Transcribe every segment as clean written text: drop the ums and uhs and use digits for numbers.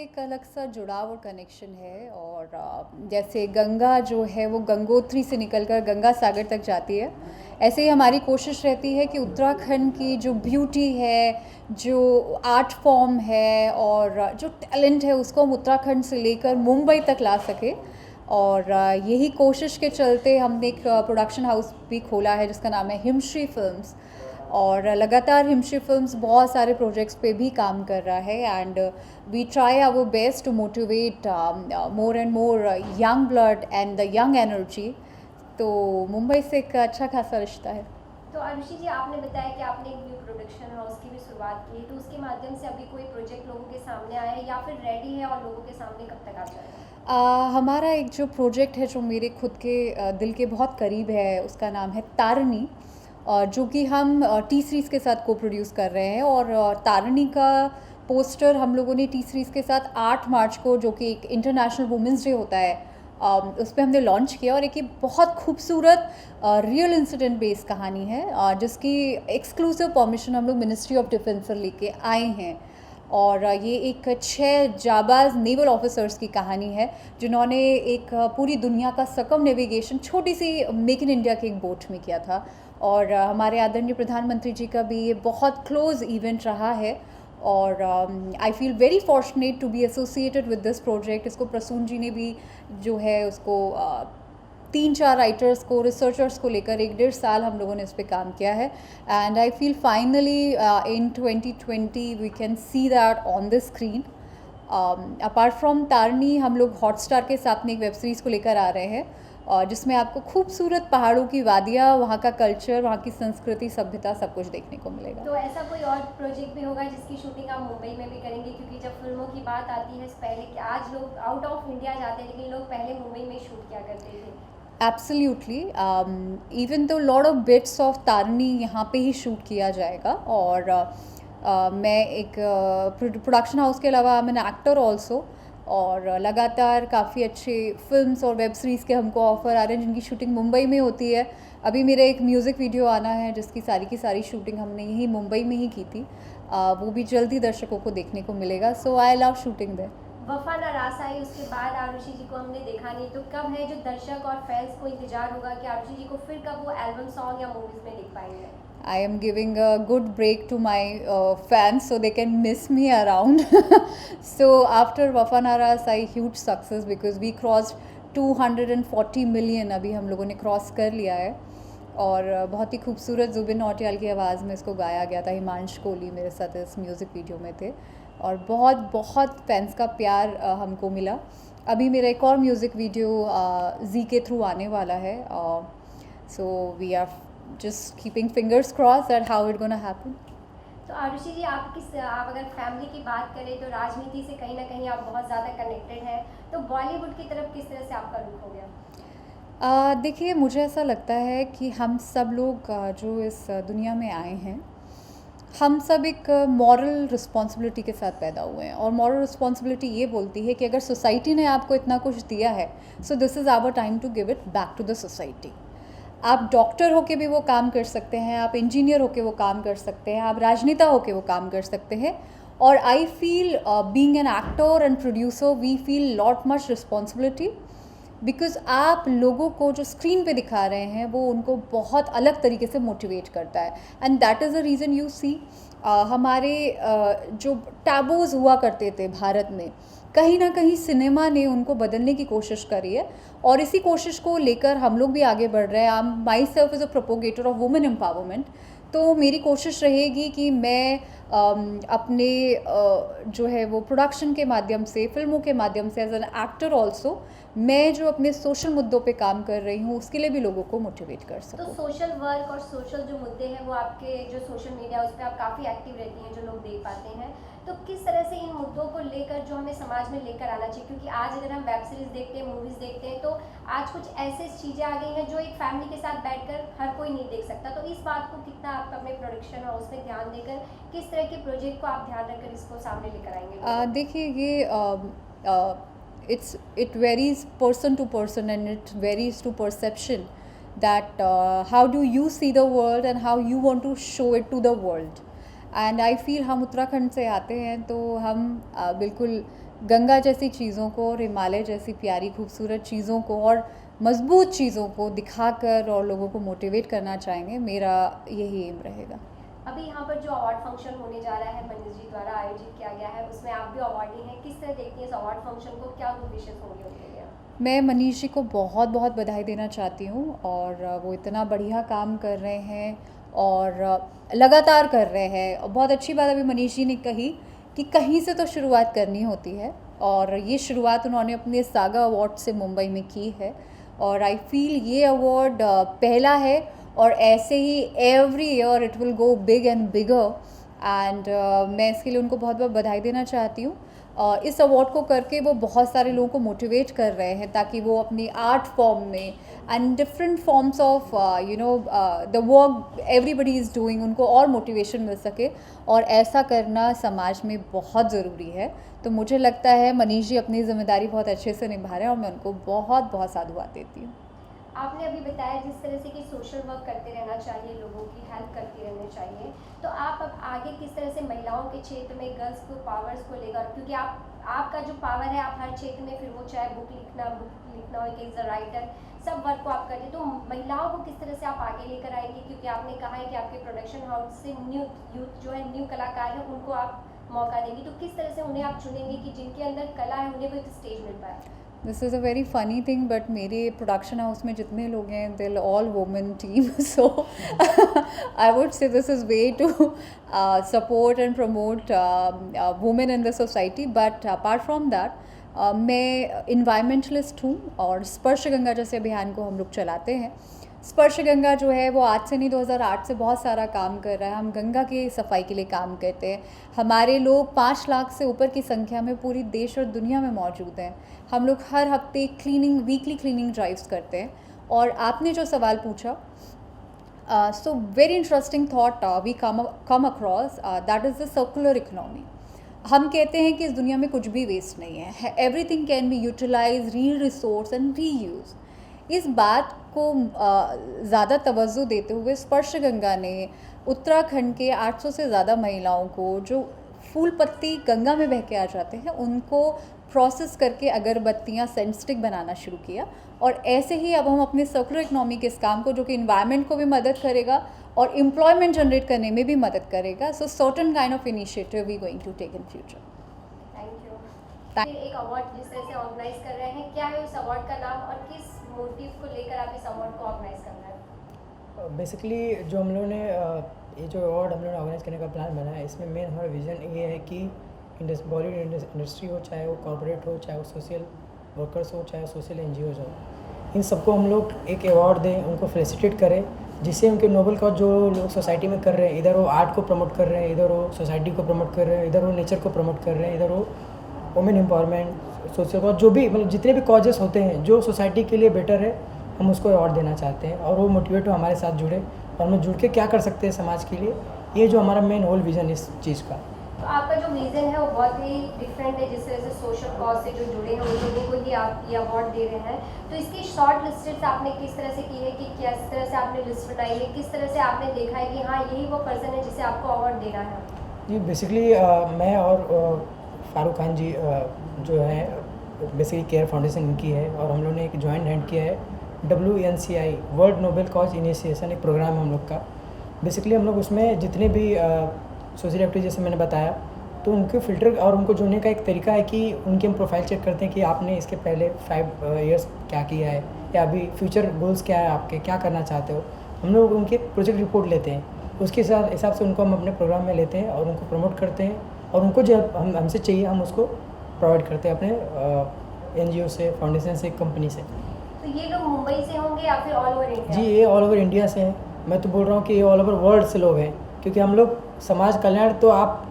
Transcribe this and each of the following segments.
एक अलग सा जुड़ाव और कनेक्शन है। और जैसे गंगा जो है वो गंगोत्री से निकलकर गंगा सागर तक जाती है, ऐसे ही हमारी कोशिश रहती है कि उत्तराखंड की जो ब्यूटी है, जो आर्ट फॉर्म है और जो टैलेंट है उसको हम उत्तराखंड से लेकर मुंबई तक ला सके। और यही कोशिश के चलते हमने एक प्रोडक्शन हाउस भी खोला है जिसका नाम है हिमश्री फिल्म्स। और लगातार हिमश्री फिल्म्स बहुत सारे प्रोजेक्ट्स पे भी काम कर रहा है and we try our best to motivate more and more young blood and the young energy. तो मुंबई से एक अच्छा खासा रिश्ता है। तो आरुषि जी, आपने बताया कि आपने एक न्यू प्रोडक्शन हाउस की भी शुरुआत की है, तो उसके माध्यम से अभी कोई प्रोजेक्ट लोगों के सामने आया है या फिर रेडी है और लोगों के सामने कब तक आ जाएगा? हमारा एक जो प्रोजेक्ट है जो मेरे खुद के दिल के बहुत करीब है उसका नाम है तारणी, जो कि हम टी सीरीज़ के साथ को प्रोड्यूस कर रहे हैं। और तारणी का पोस्टर हम लोगों ने टी सीरीज़ के साथ 8 मार्च को, जो कि एक इंटरनेशनल वुमेंस डे होता है, उस पर हमने लॉन्च किया। और एक ये बहुत खूबसूरत रियल इंसिडेंट बेस्ड कहानी है जिसकी एक्सक्लूसिव परमिशन हम लोग मिनिस्ट्री ऑफ डिफेंस से लेके आए हैं। और ये एक 6 जाबाज नेवल ऑफिसर्स की कहानी है जिन्होंने एक पूरी दुनिया का सकम नेविगेशन छोटी सी मेक इन इंडिया के एक बोट में किया था। और हमारे आदरणीय प्रधानमंत्री जी का भी ये बहुत क्लोज इवेंट रहा है। और I feel very fortunate to be associated with this project. इसको प्रसून जी ने भी जो है उसको 3-4 राइटर्स को, रिसर्चर्स को लेकर 1-1.5 साल हम लोगों ने इस पर काम किया है। And I feel finally in 2020 we can see that on the screen. Apart from Tarini, हम लोग हॉटस्टार के साथ में एक वेब सीरीज़ को लेकर आ रहे हैं जिसमें आपको खूबसूरत पहाड़ों की वादियाँ, वहाँ का कल्चर, वहाँ की संस्कृति, सभ्यता सब कुछ देखने को मिलेगा। तो ऐसा कोई और प्रोजेक्ट भी होगा जिसकी शूटिंग आप मुंबई में भी करेंगे? क्योंकि जब फिल्मों की बात आती है, पहले कि आज लोग आउट ऑफ इंडिया जाते हैं लेकिन लोग पहले मुंबई में शूट किया करते थे। एब्सोल्युटली, इवन तो लॉट ऑफ बिट्स ऑफ तारनी यहाँ पे ही शूट किया जाएगा। और मैं एक प्रोडक्शन हाउस के अलावा I am an actor also. और लगातार काफ़ी अच्छे फिल्म्स और वेब सीरीज़ के हमको ऑफ़र आ रहे हैं जिनकी शूटिंग मुंबई में होती है। अभी मेरा एक म्यूज़िक वीडियो आना है जिसकी सारी शूटिंग हमने यही मुंबई में ही की थी। वो भी जल्दी दर्शकों को देखने को मिलेगा। सो आई लव शूटिंग देयर। वफा ना रास आई, उसके बाद आरुषि जी को हमने देखा नहीं, तो कब है जो दर्शक और फैंस को इंतजार होगा कि आरुषि जी को फिर कब वो एल्बम सॉन्ग या मूवीज में देख पाएंगे? I am giving a good break to my fans so they can miss me around. So after Vafanaras, I huge success because we crossed 240 million. अभी हम लोगों ने क्रॉस कर लिया है। और बहुत ही खूबसूरत जुबिन नौटियाल की आवाज़ में इसको गाया गया था। हिमांश कोहली मेरे साथ इस म्यूज़िक वीडियो में थे और बहुत बहुत फैंस का प्यार हमको मिला। अभी मेरा एक और म्यूज़िक वीडियो जी के थ्रू आने वाला है। So we are just keeping fingers crossed that how it gonna happen. तो आरुषि जी, आप अगर फैमिली की बात करें तो राजनीति से कहीं ना कहीं आप बहुत ज़्यादा कनेक्टेड हैं, तो बॉलीवुड की तरफ किस तरह से आपका रुख हो गया? देखिए, मुझे ऐसा लगता है कि हम सब लोग जो इस दुनिया में आए हैं, हम सब एक मॉरल रिस्पॉन्सिबिलिटी के साथ पैदा हुए हैं। और मॉरल रिस्पॉन्सिबिलिटी ये बोलती है कि अगर सोसाइटी ने आपको इतना कुछ दिया है, so this is our time to give it back to the society. आप डॉक्टर होके भी वो काम कर सकते हैं, आप इंजीनियर होके वो काम कर सकते हैं, आप राजनेता होके वो काम कर सकते हैं। और I feel being an actor and producer we feel lot much responsibility because आप लोगों को जो स्क्रीन पे दिखा रहे हैं वो उनको बहुत अलग तरीके से मोटिवेट करता है। And that is the reason you see हमारे जो टैबूज हुआ करते थे भारत में, कहीं ना कहीं सिनेमा ने उनको बदलने की कोशिश करी है। और इसी कोशिश को लेकर हम लोग भी आगे बढ़ रहे हैं। I am my self is a propagator of women empowerment. तो मेरी कोशिश रहेगी कि मैं अपने जो है वो प्रोडक्शन के माध्यम से, फिल्मों के माध्यम से, एज एन एक्टर ऑल्सो, मैं जो अपने सोशल मुद्दों पे काम कर रही हूँ उसके लिए भी लोगों को मोटिवेट कर तो सकूँ। सोशल वर्क और सोशल जो मुद्दे हैं वो आपके जो सोशल मीडिया उस पर आप काफ़ी एक्टिव रहती हैं, जो लोग देख पाते हैं, तो किस तरह से इन मुद्दों को लेकर जो हमें समाज में लेकर आना चाहिए? क्योंकि आज अगर हम वेब सीरीज़ देखते हैं, मूवीज़ देखते हैं, तो आज कुछ ऐसे चीज़ें आ गई हैं जो एक फैमिली के साथ बैठकर हर कोई नहीं देख सकता। तो इस बात को कितना आप अपने प्रोडक्शन और उसमें ध्यान देकर किस तरह के प्रोजेक्ट को आप ध्यान रखकर इसको सामने लेकर आएंगे? देखिए, ये it varies person to person and it varies to perception that how do you see the world and how you want to show it to the world. And I feel हम उत्तराखंड से आते हैं तो हम बिल्कुल गंगा जैसी चीज़ों को और हिमालय जैसी प्यारी खूबसूरत चीज़ों को और मजबूत चीज़ों को दिखाकर और लोगों को मोटिवेट करना चाहेंगे। मेरा यही एम रहेगा। अभी यहाँ पर जो अवार्ड फंक्शन होने जा रहा है मनीष जी द्वारा आयोजित किया गया है, उसमें आप भी अवार्डी हैं, किस तरह देखती हैं इस अवार्ड फंक्शन को, क्या गुड विशेस होंगे उनके लिए? मैं मनीष जी को बहुत बहुत बधाई देना चाहती हूँ और वो इतना बढ़िया काम कर रहे हैं और लगातार कर रहे हैं। और बहुत अच्छी बात अभी मनीष जी ने कही कि कहीं से तो शुरुआत करनी होती है और ये शुरुआत उन्होंने अपने सागा अवार्ड से मुंबई में की है और आई फील ये अवार्ड पहला है और ऐसे ही every year it will go big and bigger and मैं इसके लिए उनको बहुत बहुत बधाई देना चाहती हूँ। इस अवार्ड को करके वो बहुत सारे लोगों को मोटिवेट कर रहे हैं ताकि वो अपनी आर्ट फॉर्म में and different forms of the work everybody is doing, उनको और मोटिवेशन मिल सके और ऐसा करना समाज में बहुत ज़रूरी है। तो मुझे लगता है मनीष जी अपनी ज़िम्मेदारी बहुत अच्छे से निभा रहे हैं और मैं उनको बहुत बहुत साधुवाद देती हूँ। आपने अभी बताया जिस तरह से कि सोशल वर्क करते रहना चाहिए, लोगों की हेल्प करते रहना चाहिए, तो आप अब आगे किस तरह से महिलाओं के क्षेत्र में गर्ल्स को पावर्स को लेकर, क्योंकि आपका जो पावर है आप हर क्षेत्र में, फिर वो चाहे बुक लिखना हो, एक इज अ राइटर, सब वर्क को आप करते हैं, तो महिलाओं को किस तरह से आप आगे लेकर आएंगे? क्योंकि आपने कहा है कि आपके प्रोडक्शन हाउस से न्यू यूथ जो है, न्यू कलाकार है, उनको आप मौका देंगी, तो किस तरह से उन्हें आप चुनेंगे कि जिनके अंदर कला है उन्हें वो एक स्टेज मिल पाए? This is a very funny thing but मेरे प्रोडक्शन हाउस में जितने लोग हैं दिल all women team so I would say this is way to support and promote women in the society. But apart from that मैं environmentalist हूँ और स्पर्श गंगा जैसे अभियान को हम लोग चलाते हैं। स्पर्श गंगा जो है वो आज से नहीं 2008 से बहुत सारा काम कर रहा है। हम गंगा की सफाई के लिए काम करते हैं। हमारे लोग 5 लाख से ऊपर की संख्या में पूरी देश और दुनिया में मौजूद हैं। हम लोग हर हफ्ते वीकली क्लीनिंग ड्राइव्स करते हैं। और आपने जो सवाल पूछा, so very interesting thought we come across, that is the circular economy. हम कहते हैं कि इस दुनिया में कुछ भी वेस्ट नहीं है, एवरीथिंग कैन बी यूटिलाइज, री रिसोर्स एंड री यूज़। इस बात को ज़्यादा तवज्जो देते हुए स्पर्श गंगा ने उत्तराखंड के 800 से ज़्यादा महिलाओं को जो फूल पत्ती गंगा में बह के आ जाते हैं उनको प्रोसेस करके अगरबत्तियाँ, सेंट स्टिक बनाना शुरू किया। और ऐसे ही अब हम अपने सर्कुलर इकोनॉमी के इस काम को, जो कि इन्वायरमेंट को भी मदद करेगा और एम्प्लॉयमेंट जनरेट करने में भी मदद करेगा, so certain kind of initiative we going to take in future. Thank you. एक अवार्ड जिस तरह से ऑर्गेनाइज कर रहे हैं, क्या है उस अवार्ड का नाम और किस मोटिव को लेकर आप इस अवार्ड को ऑर्गेनाइज कर रहे हैं? बेसिकली जो हम लोगों ने ये जो अवार्ड हम लोगों ने ऑर्गेनाइज करने का प्लान बनाया है, इसमें मेन हमारा विज़न ये है कि बॉलीवुड इंडस्ट्री हो, चाहे वो कॉर्पोरेट हो, चाहे वो सोशल वर्कर्स हो, चाहे सोशल एनजीओज हो, इन सबको हम लोग एक अवार्ड दें, उनको फेलिसिटेट करें, जिससे उनके नोबल कॉज जो लोग सोसाइटी में कर रहे हैं, इधर वो आर्ट को प्रमोट कर रहे हैं, इधर वो सोसाइटी को प्रमोट कर रहे हैं, इधर वो नेचर को प्रमोट कर रहे हैं, इधर वो वुमेन एम्पावरमेंट, सोशल कॉज, जो भी मतलब जितने भी कॉजेस होते हैं जो सोसाइटी के लिए बेटर है, हम उसको अवार्ड देना चाहते हैं और वो मोटिवेट हो हमारे साथ जुड़े और हम जुड़ के क्या कर सकते हैं समाज के लिए। ये जो हमारा मेन होल विज़न इस चीज़ का। तो आपका जो विज़न है वो बहुत ही डिफरेंट है, जिस तरह से सोशल कॉज से जो जुड़े हैं उन लोगों को ही आप ये अवार्ड दे रहे हैं। तो इसकी शॉर्ट लिस्टेड आपने किस तरह से की है, कि किस तरह से आपने लिस्ट बनाई है, किस तरह से आपने देखा है कि हाँ यही वो पर्सन है जिसे आपको अवार्ड देना है? जी बेसिकली मैं और फारूक खान जी जो है बेसिकली केयर फाउंडेशन इनकी है और हम लोगों ने एक जॉइंट हैंड किया है WNCI world Nobel cause initiation, एक प्रोग्राम है हम लोग का। बेसिकली हम लोग उसमें जितने भी सोशल एक्टिविटी जैसे मैंने बताया, तो उनके फ़िल्टर और उनको जोड़ने का एक तरीका है कि उनकी हम प्रोफाइल चेक करते हैं कि आपने इसके पहले 5 ईयर्स क्या किया है या अभी फ्यूचर गोल्स क्या है आपके, क्या करना चाहते हो। हम लोग उनके प्रोजेक्ट रिपोर्ट लेते हैं, उसके हिसाब से उनको हम अपने प्रोग्राम में लेते हैं और उनको प्रमोट करते हैं और उनको जो हमसे चाहिए हम उसको प्रोवाइड करते हैं अपने NGO से, फाउंडेशन से, कंपनी से। तो ये लोग मुंबई से होंगे या फिर ऑल ओवर इंडिया? जी ये ऑल ओवर इंडिया से हैं। मैं तो बोल रहा हूँ कि ये ऑल ओवर वर्ल्ड से लोग हैं, क्योंकि हम लोग समाज कल्याण तो आप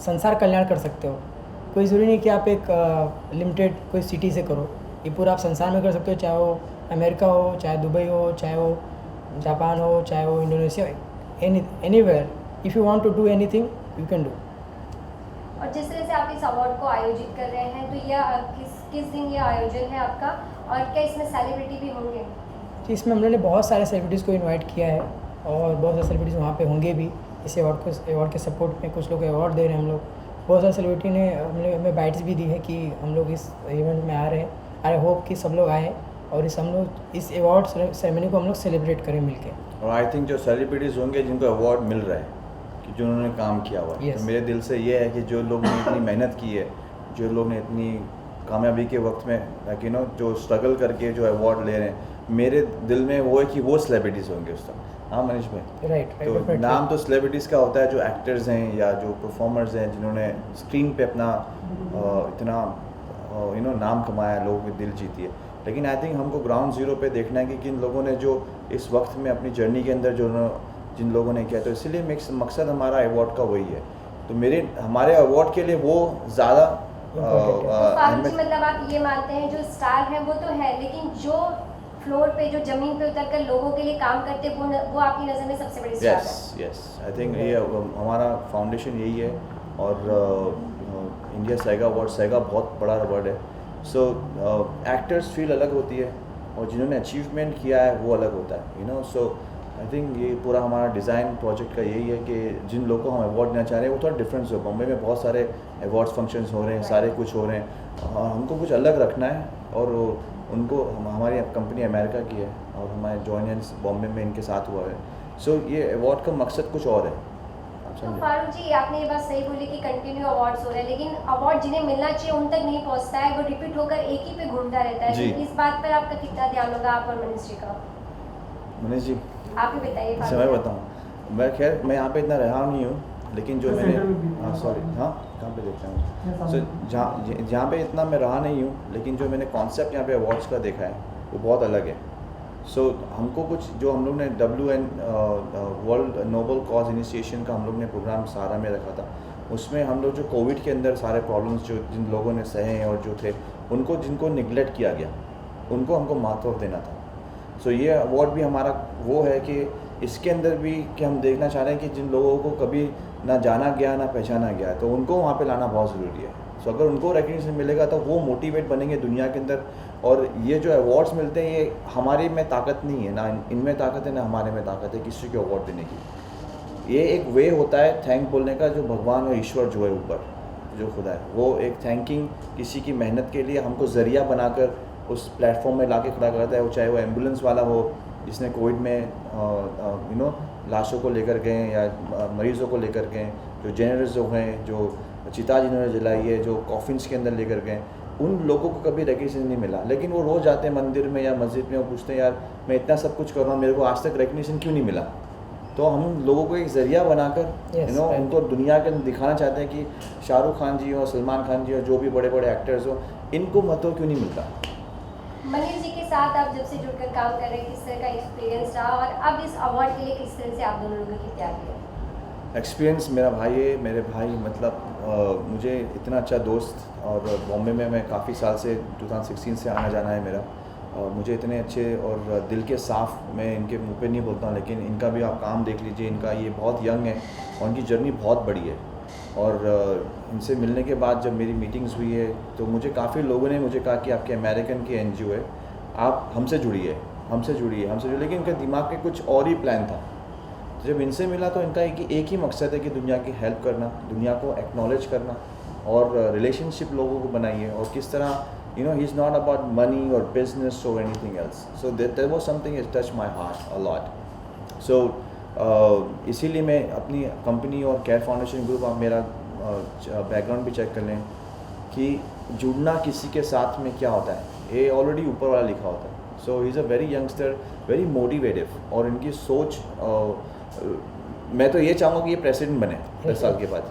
संसार कल्याण कर सकते हो। कोई ज़रूरी नहीं कि आप एक लिमिटेड कोई सिटी से करो, ये पूरा आप संसार में कर सकते हो, चाहे वो अमेरिका हो, चाहे दुबई हो, चाहे वो जापान हो, चाहे वो Indonesia, anywhere if you want to do anything you can do. और जिस तरह से आप इस अवार्ड को आयोजित कर रहे हैं, तो यह किस दिन ये आयोजन है आपका और क्या इसमें सेलिब्रिटी भी होंगे? जी इसमें हम लोगों ने बहुत सारे सेलिब्रिटीज़ को इनवाइट किया है और बहुत सारे सेलिब्रिटीज़ वहाँ पे होंगे भी। इस अवार्ड के सपोर्ट में कुछ लोग अवार्ड दे रहे हैं हम लोग, बहुत सारे सेलिब्रिटी ने हमने हमें बाइट्स भी दी है कि हम लोग इस इवेंट में आ रहे हैं। आई होप कि सब लोग आएँ और हम लोग इस अवार्ड सेरेमनी को हम लोग सेलिब्रेट करें मिलके। और आई थिंक जो सेलिब्रिटीज़ होंगे जिनको अवार्ड मिल रहा है कि जिन्होंने काम किया हुआ है, Yes. तो मेरे दिल से ये है कि जो लोग ने इतनी मेहनत की है, जो लोग ने इतनी कामयाबी के वक्त में लाइक जो स्ट्रगल करके जो अवार्ड ले रहे हैं, मेरे दिल में वो है कि वो सेलिब्रिटीज़ होंगे उस टाइम। हाँ मनीष भाई, राइट तो नाम तो सेलिब्रिटीज़ का होता है जो एक्टर्स हैं या जो परफॉर्मर्स हैं जिन्होंने स्क्रीन पे अपना इतना नाम कमाया, लोगों के दिल जीती है। लेकिन आई थिंक हमको ग्राउंड ज़ीरो पे देखना है कि किन लोगों ने जो इस वक्त में अपनी जर्नी के अंदर जिन लोगों ने किया, तो इसलिए मकसद हमारा अवार्ड का वही है। तो हमारे अवार्ड के लिए वो ज़्यादा फारूक जी, मतलब आप ये मानते हैं जो स्टार है वो तो है, लेकिन जो फ्लोर पे जो जमीन पे उतर कर लोगों के लिए काम करते हैं वो आपकी नज़र में सबसे बड़ी स्टार है? यस आई थिंक ये हमारा फाउंडेशन यही है। और इंडिया सैगा अवार्ड, सैगा बहुत बड़ा अवार्ड है। सो एक्टर्स फील अलग होती है और जिन्होंने अचीवमेंट किया है वो अलग होता है, सो आई थिंक ये पूरा हमारा डिज़ाइन प्रोजेक्ट का यही है कि जिन लोगों को हम अवार्ड देना चाह रहे हैं वो थोड़ा डिफरेंस हो। बॉम्बे में बहुत सारे अवार्ड्स फंक्शंस हो रहे हैं, सारे कुछ हो रहे हैं, हमको कुछ अलग रखना है। और उनको हमारी कंपनी अमेरिका की है और हमारे जॉइनेंस बॉम्बे में इनके साथ हुआ है। सो ये अवार्ड का मकसद कुछ और है। तो फारूक जी, आपने ये बात सही बोली कि कंटिन्यू अवार्ड्स हो रहे हैं, लेकिन अवार्ड जिन्हें मिलना चाहिए उन तक नहीं पहुंचता है, वो रिपीट होकर एक ही पे घूमता रहता है। इस बात पर आपका कितना ध्यान होगा, आप और मनीष जी का? मनीष जी आप ही बताइए। मैं बताऊँ, मैं यहाँ पे इतना रहा नहीं हूँ, लेकिन जो मैंने कहाँ पे देखता हूँ, सो जहाँ पे इतना मैं रहा नहीं हूँ, लेकिन जो मैंने कॉन्सेप्ट यहाँ पे अवार्ड्स का देखा है वो बहुत अलग है। सो हमको कुछ जो हम लोग ने WN world noble cause initiation का हम लोग ने प्रोग्राम सारा में रखा था, उसमें हम लोग जो कोविड के अंदर सारे प्रॉब्लम्स जो जिन लोगों ने सहे और जो थे जिनको निगलेक्ट किया गया उनको हमको महत्व देना था। सो ये अवार्ड भी हमारा वो है कि इसके अंदर भी कि हम देखना चाह रहे हैं कि जिन लोगों को कभी ना जाना गया ना पहचाना गया, तो उनको वहाँ पे लाना बहुत ज़रूरी है। सो अगर उनको रिकग्निशन मिलेगा तो वो मोटिवेट बनेंगे दुनिया के अंदर। और ये जो अवार्ड्स मिलते हैं ये हमारे में ताकत नहीं है, ना इनमें ताकत है ना हमारे में ताकत है किसी को अवार्ड देने की। ये एक वे होता है थैंक बोलने का, जो भगवान और ईश्वर जो है ऊपर जो खुदा है वो एक थैंकिंग किसी की मेहनत के लिए हमको ज़रिया बनाकर उस प्लेटफॉर्म में ला के खड़ा करता है। वो चाहे वो एम्बुलेंस वाला हो जिसने कोविड में लाशों को लेकर गए या मरीज़ों को लेकर गए, जो जेनरस जो हैं, जो चिता जिन्होंने जलाई है, जो कॉफिन्स के अंदर लेकर गए, उन लोगों को कभी रिकग्निशन नहीं मिला। लेकिन वो रोज़ जाते हैं मंदिर में या मस्जिद में, वो पूछते हैं यार मैं इतना सब कुछ कर रहा हूँ, मेरे को आज तक रिकग्निशन क्यों नहीं मिला। तो हम लोगों को एक ज़रिया बनाकर उनको दुनिया के अंदर दिखाना चाहते हैं कि शाहरुख खान जी हो, सलमान खान जी हो, जो भी बड़े बड़े एक्टर्स हो, इनको महत्व क्यों नहीं मिलता। मनीष जी के साथ आप जब से जुड़कर काम कर रहे हैं, किस तरह का एक्सपीरियंस रहा और अब इस अवार्ड के लिए किस तरह से आप दोनों लोगों की तैयारी है? एक्सपीरियंस मेरा भाई है, मेरे भाई मतलब मुझे इतना अच्छा दोस्त, और बॉम्बे में मैं काफ़ी साल से 2016 से आना जाना है मेरा, और मुझे इतने अच्छे और दिल के साफ़, मैं इनके मुंह पे नहीं बोलता हूँ, लेकिन इनका भी आप काम देख लीजिए, इनका ये बहुत यंग है और इनकी जर्नी बहुत बड़ी है। और इनसे मिलने के बाद जब मेरी मीटिंग्स हुई है तो मुझे काफ़ी लोगों ने मुझे कहा कि आपके अमेरिकन की NGO है, आप हमसे जुड़िए, लेकिन इनके दिमाग में कुछ और ही प्लान था। तो जब इनसे मिला तो इनका एक ही मकसद है कि दुनिया की हेल्प करना, दुनिया को एक्नॉलेज करना और रिलेशनशिप लोगों को बनाइए, और किस तरह he is not about money और बिजनेस और anything else. So that was something is touch my heart a lot. सो इसीलिए मैं अपनी कंपनी और केयर फाउंडेशन ग्रुप, आप मेरा बैकग्राउंड भी चेक कर लें कि जुड़ना किसी के साथ में क्या होता है, ये ऑलरेडी ऊपर वाला लिखा होता है। So he is a very youngster, very motivative, और इनकी सोच मैं तो ये चाहूँगा कि ये प्रेसिडेंट बने 10 साल के बाद,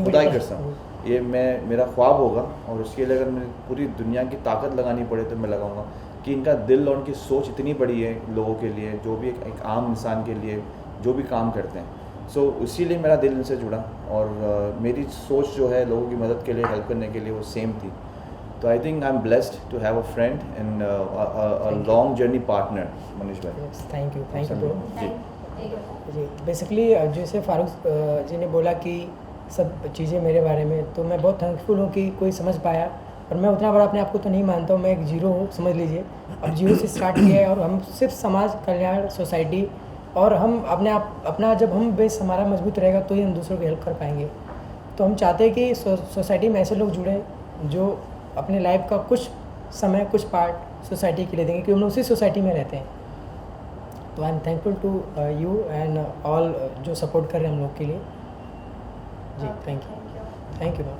खुदा ही करता हूँ, ये मेरा ख्वाब होगा। और उसके लिए अगर मुझे पूरी दुनिया की ताकत लगानी पड़े तो मैं लगाऊंगा कि इनका दिल और उनकी सोच इतनी बड़ी है लोगों के लिए, जो भी एक आम इंसान के लिए जो भी काम करते हैं। सो इसीलिए मेरा दिल इनसे जुड़ा, और मेरी सोच जो है लोगों की मदद के लिए, हेल्प करने के लिए, वो सेम थी। तो I think I am blessed to have a friend and a long journey partner. Manish भाई, थैंक यू ब्रो। जी बेसिकली जैसे फारूक जी ने बोला कि सब चीज़ें मेरे बारे में, तो मैं बहुत थैंकफुल हूँ कि कोई समझ पाया। और मैं उतना बड़ा अपने आप को तो नहीं मानता हूँ, मैं एक जीरो हूँ, समझ लीजिए। अब जीरो से स्टार्ट किया है, और हम सिर्फ समाज कल्याण, सोसाइटी, और हम अपना जब हम बेस हमारा मजबूत रहेगा तो ही हम दूसरों की हेल्प कर पाएंगे। तो हम चाहते हैं कि सोसाइटी में ऐसे लोग जुड़े जो अपने लाइफ का कुछ समय, कुछ पार्ट सोसाइटी के लिए देंगे, क्योंकि हम लोग उसी सोसाइटी में रहते हैं। तो I am thankful to you and all जो सपोर्ट कर रहे हैं हम लोग के लिए। जी, थैंक यू मैम।